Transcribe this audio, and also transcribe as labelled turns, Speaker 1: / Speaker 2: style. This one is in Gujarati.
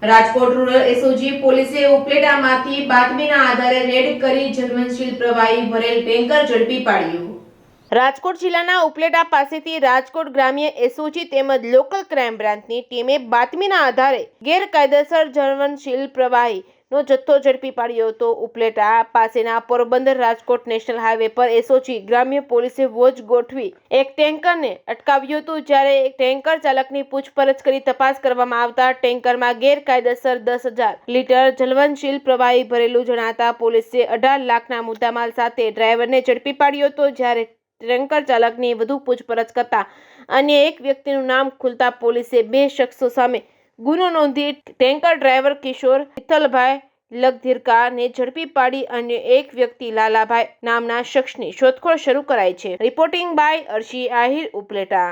Speaker 1: રાજકોટ રૂરલ એસઓજી પોલીસે ઉપલેટામાંથી બાતમીના આધારે રેડ કરી જર્મનશીલ પ્રવાહી ભરેલ ટેન્કર ઝડપી પાડ્યું। રાજકોટ જિલ્લાના ઉપલેટા પાસેથી રાજકોટ ગ્રામ્ય એસઓજી તેમજ લોકલ ક્રાઇમ બ્રાન્ચની ટીમે બાતમીના આધારે ગેરકાયદેસર જર્મનશીલ પ્રવાહીનો જથ્થો ઝડપી પાડ્યો હતો। ઉપલેટા પાસેના પોરબંદર રાજકોટ નેશનલ હાઈવે પર એસઓજી ગ્રામ્ય પોલીસે વોચ ગોઠવી એક ટેન્કરને અટકાવ્યું હતું, જ્યારે ટેન્કર ચાલકની પૂછપરછ કરી તપાસ કરવામાં આવતા ટેન્કરમાં ગેરકાયદેસર 10,000 લીટર જલવનશીલ પ્રવાહી ભરેલું જણાતા પોલીસે 18 લાખના મુદ્દામાલ સાથે ડ્રાઈવરને ઝડપી પાડ્યો હતો। જ્યારે ટેન્કર ચાલકની વધુ પૂછપરછ કરતા અન્ય એક વ્યક્તિનું નામ ખુલતા પોલીસે 2 શખ્સો સામે ગુનો નોંધી ટેન્કર ડ્રાઈવર કિશોર વિઠ્ઠલભાઈ લગધીરકાને ઝડપી પાડી અન્ય એક વ્યક્તિ લાલાભાઈ નામના શખ્સની શોધખોળ શરૂ કરાઈ છે। Reporting by Arshi Ahir, Upleta.